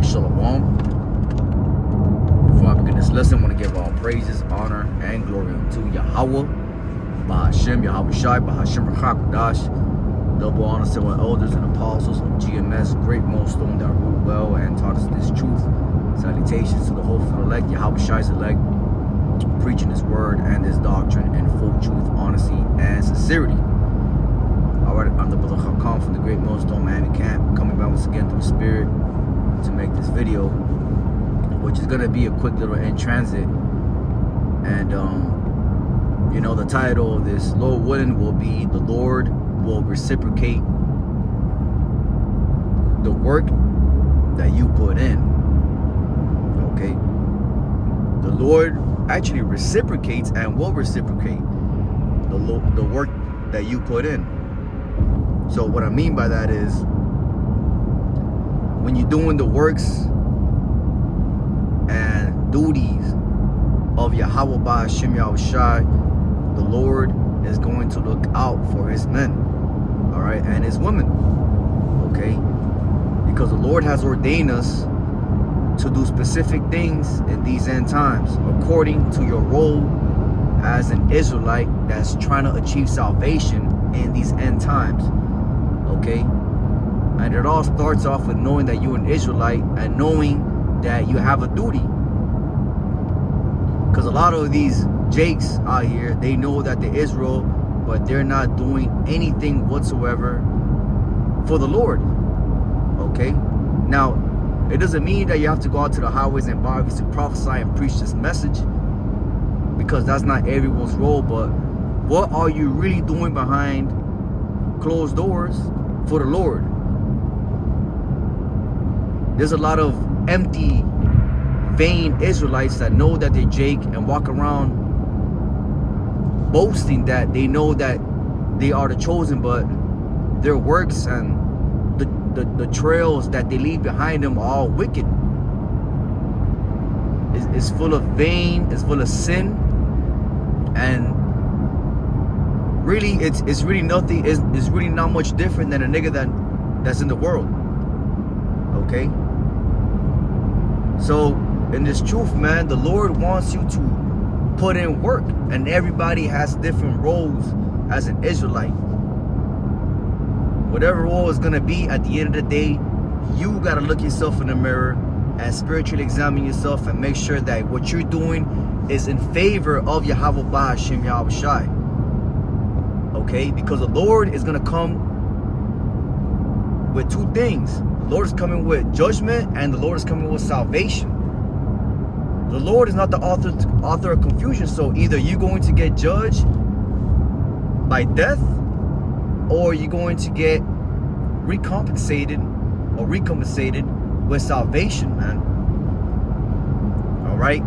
Alright, Shalom. Before I begin this lesson, I want to give all praises, honor, and glory unto Yahweh, Bahashem, Yahweh Shai, Bahashem Rachakadash. Double honors to our elders and apostles of GMS, great millstone that ruled well and taught us this truth. Salutations to the hopeful elect, Yahweh Shai's elect, preaching his word and his doctrine in full truth, honesty, and sincerity. Alright, I'm the brother Hakam from the Great Millstone Miami Camp, coming back once again through the Spirit to make this video, which is gonna be a quick little in transit. And you know, the title of this, Lord willing, will be "The Lord will reciprocate the work that you put in." Okay, the Lord actually reciprocates and will reciprocate the work that you put in. So what I mean by that is, when you're doing the works and duties of Yahweh Bahashem Yahweh Shai, the Lord is going to look out for his men, all right, and his women, okay? Because the Lord has ordained us to do specific things in these end times, according to your role as an Israelite that's trying to achieve salvation in these end times, okay? And it all starts off with knowing that you're an Israelite and knowing that you have a duty. Because a lot of these Jakes out here, they know that they're Israel, but they're not doing anything whatsoever for the Lord, okay? Now, it doesn't mean that you have to go out to the highways and byways to prophesy and preach this message, because that's not everyone's role. But what are you really doing behind closed doors for the Lord? There's a lot of empty, vain Israelites that know that they're Jake and walk around boasting that they know that they are the chosen, but their works and the trails that they leave behind them are all wicked. It's full of vain, it's full of sin, and really it's really nothing, it's really not much different than a nigga that's in the world, okay? So in this truth, man, the Lord wants you to put in work, and everybody has different roles as an Israelite. Whatever role is gonna be, at the end of the day, you gotta look yourself in the mirror and spiritually examine yourself and make sure that what you're doing is in favor of Yahweh Bahashem Yahweh Shai. Okay, because the Lord is gonna come with two things. The Lord is coming with judgment, and the Lord is coming with salvation. The Lord is not the author of confusion, so either you're going to get judged by death, or you're going to get recompensated with salvation, man. All right,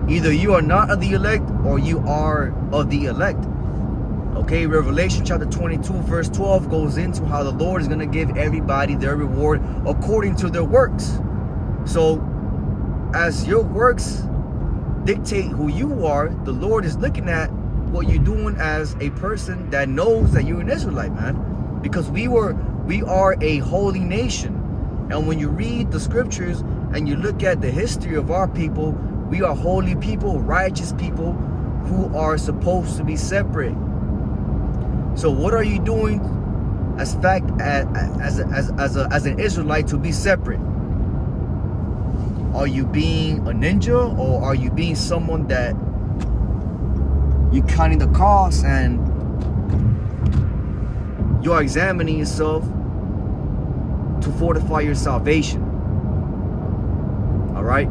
either you are not of the elect or you are of the elect. Okay, Revelation chapter 22 verse 12 goes into how the Lord is going to give everybody their reward according to their works. So as your works dictate who you are, the Lord is looking at what you're doing as a person that knows that you're an Israelite, man. Because we are a holy nation. And when you read the scriptures and you look at the history of our people, we are holy people, righteous people who are supposed to be separate. So what are you doing as an Israelite to be separate? Are you being a ninja, or are you being someone that you're counting the cost and you're examining yourself to fortify your salvation? All right?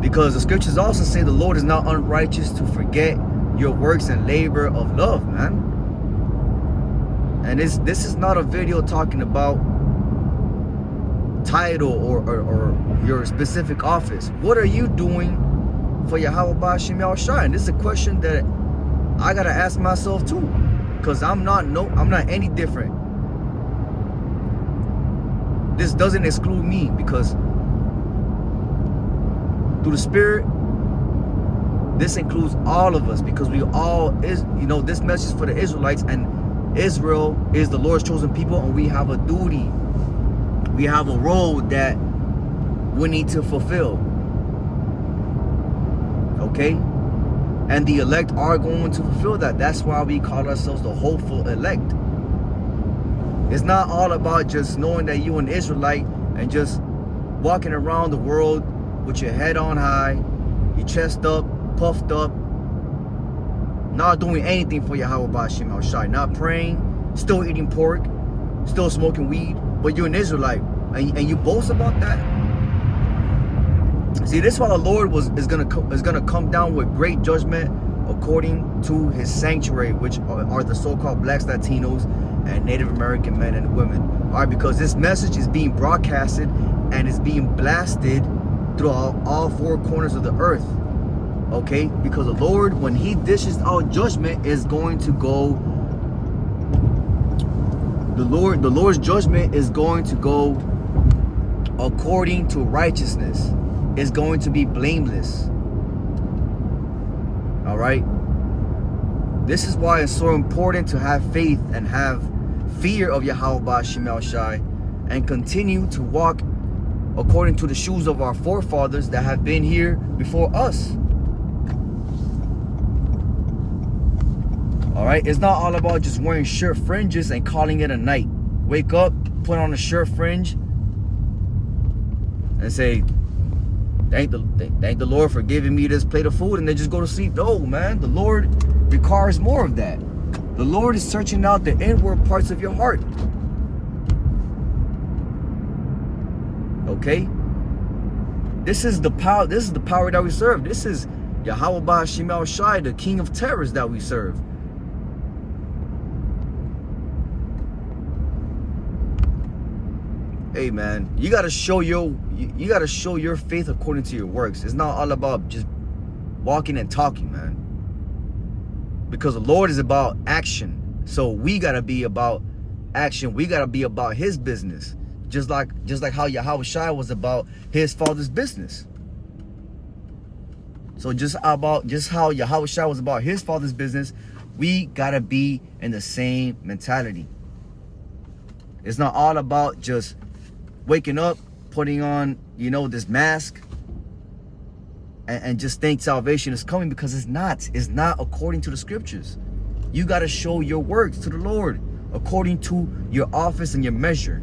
Because the scriptures also say the Lord is not unrighteous to forget your works and labor of love, man. And this is not a video talking about title or your specific office. What are you doing for Yahweh Bahashem Yahweh Shai? And this is a question that I gotta ask myself too, because I'm not any different. This doesn't exclude me, because through the Spirit, this includes all of us, because we all is, you know, this message is for the Israelites, and Israel is the Lord's chosen people, and we have a duty. We have a role that we need to fulfill. Okay? And the elect are going to fulfill that. That's why we call ourselves the hopeful elect. It's not all about just knowing that you're an Israelite and just walking around the world with your head on high, your chest up, puffed up, not doing anything for Yahweh Ba'Shem Al-Shai, not praying, still eating pork, still smoking weed, but you're an Israelite and you boast about that. See, this is why the Lord is gonna come down with great judgment according to his sanctuary, which are the so-called blacks, Latinos, and Native American men and women. All right, because this message is being broadcasted and is being blasted through all four corners of the earth. Okay, because the Lord, when he dishes out judgment, is going to go. The Lord's judgment is going to go according to righteousness. It's going to be blameless. All right. This is why it's so important to have faith and have fear of Yahweh Ba'Shem Al-Shai and continue to walk according to the shoes of our forefathers that have been here before us. All right, it's not all about just wearing shirt fringes and calling it a night. Wake up, put on a shirt fringe, and say, thank the Lord for giving me this plate of food, and then just go to sleep. No, man, the Lord requires more of that. The Lord is searching out the inward parts of your heart. Okay? This is the power that we serve. This is Yahweh Ba'Shem Al-Shai, the King of Terrors that we serve. Hey man, you gotta show your faith according to your works. It's not all about just walking and talking, man. Because the Lord is about action. So we gotta be about action. We gotta be about his business. Just like how Yahweh Shai was about his father's business. So just how Yahweh Shai was about his father's business, we gotta be in the same mentality. It's not all about just waking up, putting on, this mask, and just think salvation is coming, because it's not. It's not according to the scriptures. You got to show your works to the Lord according to your office and your measure.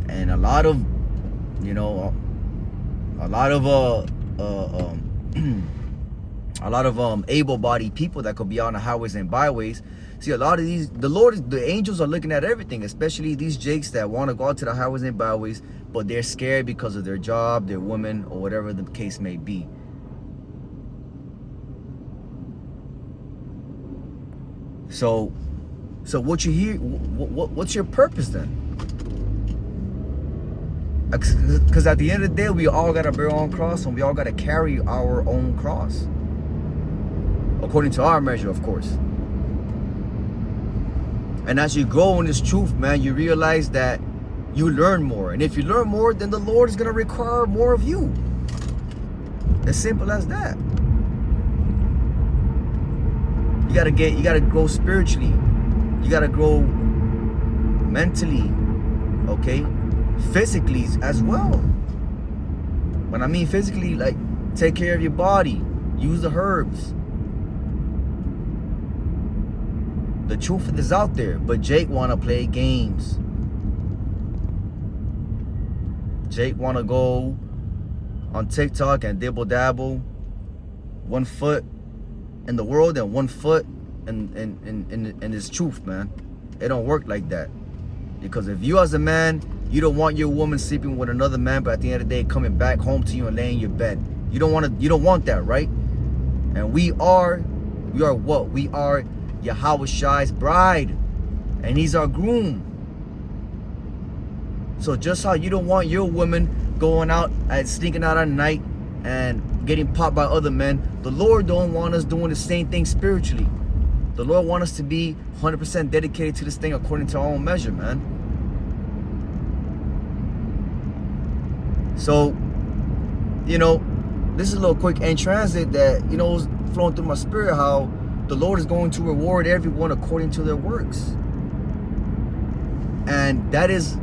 And a lot of able-bodied people that could be on the highways and byways. See, a lot of these, the angels are looking at everything, especially these jakes that want to go out to the highways and byways, but they're scared because of their job, their woman, or whatever the case may be. So what you hear? What's your purpose then? Because at the end of the day, we all got to bear our own cross, and we all got to carry our own cross, according to our measure, of course. And as you grow in this truth, man, you realize that you learn more. And if you learn more, then the Lord is going to require more of you. As simple as that. You gotta grow spiritually. You gotta grow mentally, okay? Physically as well. When I mean physically, like, take care of your body. Use the herbs. The truth is out there, but Jake wanna play games. Jake wanna go on TikTok and dibble dabble, 1 foot in the world and 1 foot in his truth, man. It don't work like that. Because if you as a man, you don't want your woman sleeping with another man, but at the end of the day coming back home to you and laying in your bed. You don't want that, right? And we are what? We are Yahweh Shai's bride, and he's our groom. So just how you don't want your woman going out and sneaking out at night and getting popped by other men, the Lord don't want us doing the same thing spiritually. The Lord wants us to be 100% dedicated to this thing according to our own measure, man. So, this is a little quick in transit that, was flowing through my spirit, how the Lord is going to reward everyone according to their works. And that is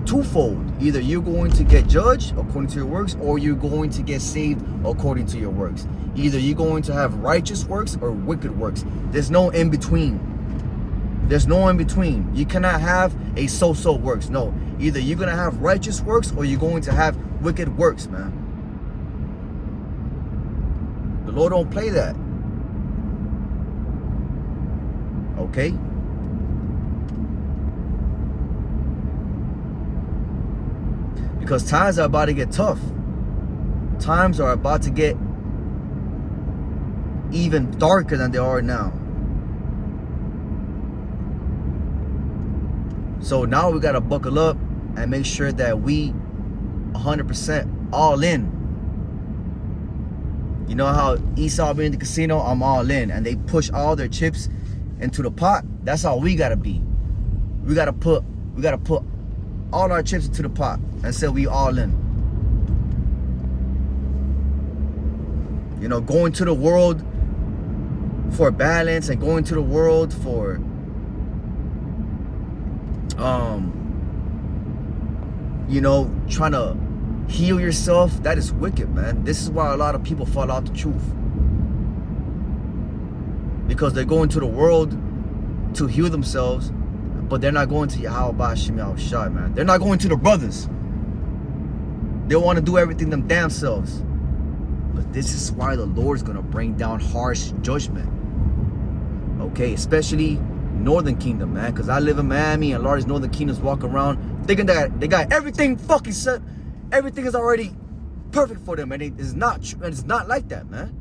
twofold. Either you're going to get judged according to your works, or you're going to get saved according to your works. Either you're going to have righteous works or wicked works. There's no in between. There's no in between. You cannot have a so-so works. No, either you're going to have righteous works or you're going to have wicked works, man. The Lord don't play that. Okay? Because times are about to get tough. Times are about to get even darker than they are now. So now we got to buckle up and make sure that we 100% all in. You know how Esau be in the casino? I'm all in. And they push all their chips into the pot. That's how we got to be. We got to put all our chips into the pot and say we all in. You know, going to the world for balance and going to the world for you know, trying to heal yourself, that is wicked, man. This is why a lot of people fall out the truth. Because they're going to the world to heal themselves, but they're not going to Yahweh Hashem Yahushua, man. They're not going to the brothers. They want to do everything them damn selves. But this is why the Lord is going to bring down harsh judgment. Okay, especially Northern Kingdom, man. Because I live in Miami and a lot of these Northern Kingdoms walk around thinking that they got everything fucking set. Everything is already perfect for them. And it's not true. And it's not like that, man.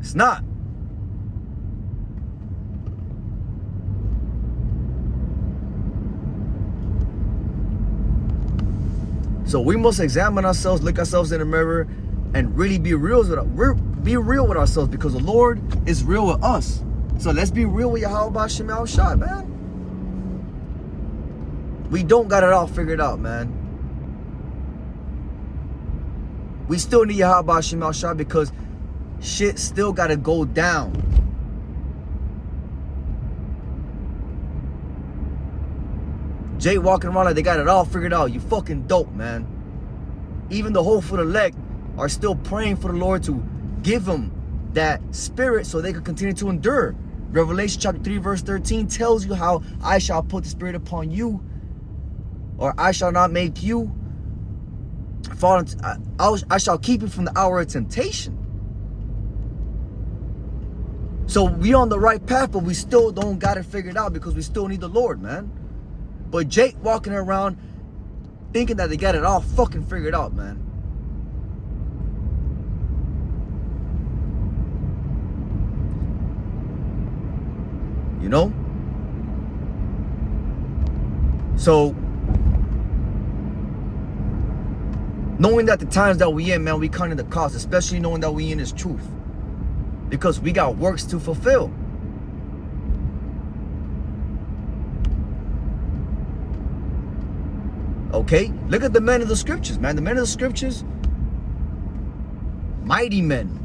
It's not. So we must examine ourselves, look ourselves in the mirror, and really be real with ourselves, because the Lord is real with us. So let's be real with Yahweh Hashem Yahushua, man. We don't got it all figured out, man. We still need Yahweh Hashem Yahushua because shit still got to go down. Jay walking around like they got it all figured out. You fucking dope, man. Even the hopeful elect are still praying for the Lord to give them that spirit so they could continue to endure. Revelation chapter 3 verse 13 tells you how I shall put the spirit upon you, or I shall not make you fall into, I shall keep you from the hour of temptation. So we on the right path, but we still don't got it figured out because we still need the Lord, man. But Jake walking around thinking that they got it all fucking figured out, man. You know? So, knowing that the times that we in, man, we counting the cost, especially knowing that we in this truth. Because we got works to fulfill. Okay? Look at the men of the scriptures, man. The men of the scriptures, mighty men.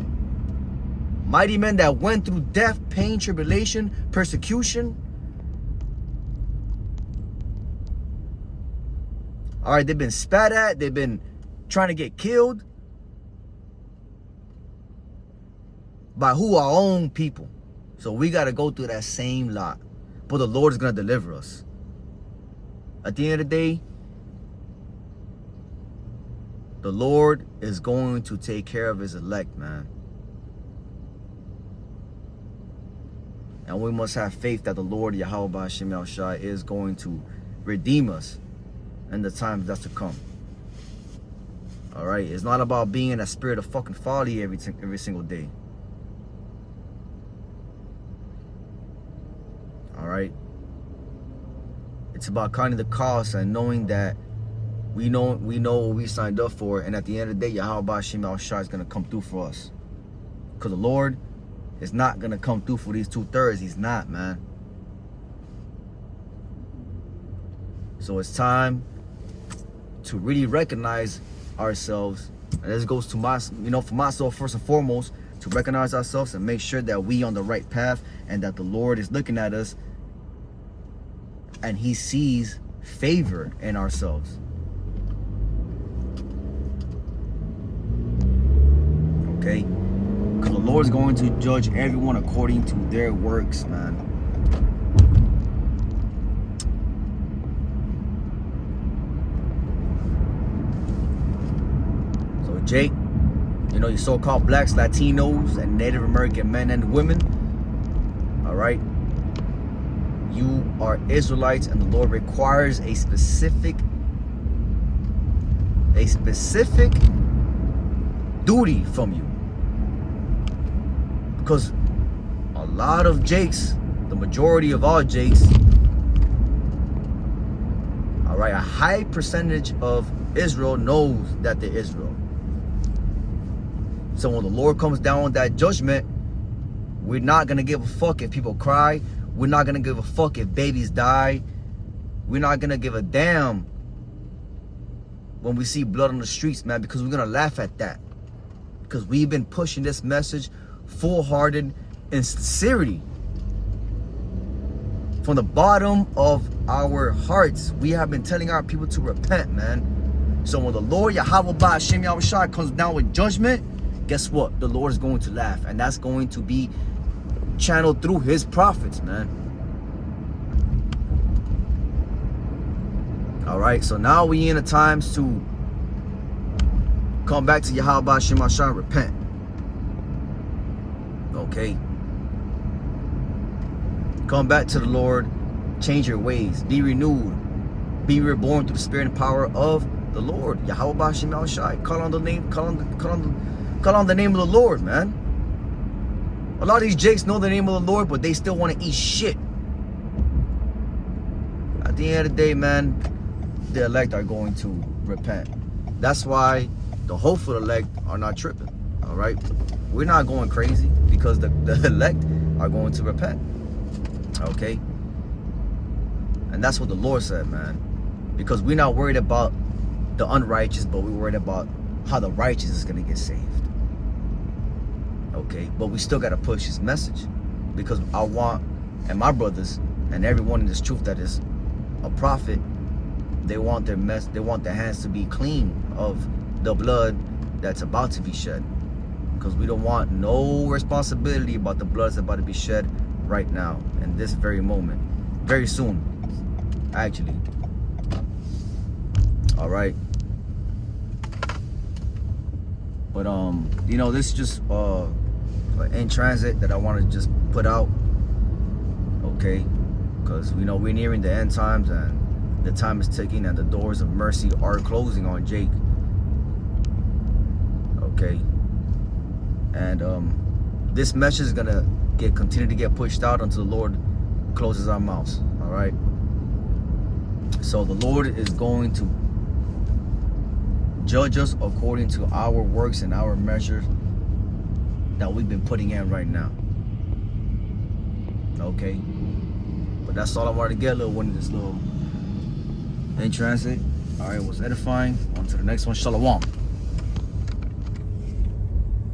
Mighty men that went through death, pain, tribulation, persecution. All right, they've been spat at. They've been trying to get killed. By who? Our own people. So we got to go through that same lot. But the Lord is going to deliver us. At the end of the day, the Lord is going to take care of his elect, man. And we must have faith that the Lord, Yahweh Hashem Yahushua, is going to redeem us in the times that's to come. All right? It's not about being in a spirit of fucking folly every single day. All right? It's about counting the cost and knowing that we know what we signed up for, and at the end of the day, Yahweh Hashem Yahushua is going to come through for us. Because the Lord is not going to come through for these 2/3. He's not, man. So it's time to really recognize ourselves. And this goes to my, for myself first and foremost, to recognize ourselves and make sure that we on the right path and that the Lord is looking at us and he sees favor in ourselves. Okay? Because the Lord is going to judge everyone according to their works, man. So Jake, you know, you so-called blacks, Latinos, and Native American men and women, all right? You are Israelites, and the Lord requires a specific duty from you. Because a lot of Jakes, the majority of all Jakes, all right, a high percentage of Israel knows that they're Israel. So when the Lord comes down with that judgment, we're not going to give a fuck if people cry. We're not going to give a fuck if babies die. We're not going to give a damn when we see blood on the streets, man, because we're going to laugh at that. Because we've been pushing this message full-hearted in sincerity. From the bottom of our hearts, we have been telling our people to repent, man. So when the Lord, Yahweh Ba'ashem Yahushua, comes down with judgment, guess what? The Lord is going to laugh. And that's going to be channeled through his prophets, man. All right, so now we in the times to come back to Yahweh Ba'ashem Yahushua and repent. Okay? Come back to the Lord, change your ways, be renewed, be reborn through the spirit and power of the Lord. Yahweh Ba'ashem Yahushua. Call on the name of the Lord, man. A lot of these Jakes know the name of the Lord, but they still want to eat shit. At the end of the day, man, the elect are going to repent. That's why the hopeful elect are not tripping. All right? We're not going crazy because the elect are going to repent. Okay? And that's what the Lord said, man. Because we're not worried about the unrighteous, but we're worried about how the righteous is going to get saved. Okay? But we still got to push his message. Because I want, and my brothers, and everyone in this truth that is a prophet, they want their hands to be clean of the blood that's about to be shed. Because we don't want no responsibility about the blood that's about to be shed right now, in this very moment, very soon, actually. All right. But you know, this is just in transit that I want to just put out. Okay, because we know we're nearing the end times and the time is ticking and the doors of mercy are closing on Jake. Okay. And this message is gonna continue to get pushed out until the Lord closes our mouths. All right. So the Lord is going to judge us according to our works and our measures that we've been putting in right now. Okay. But that's all I wanted to get, little one, this little in transit. All right, it was edifying. On to the next one. Shalom.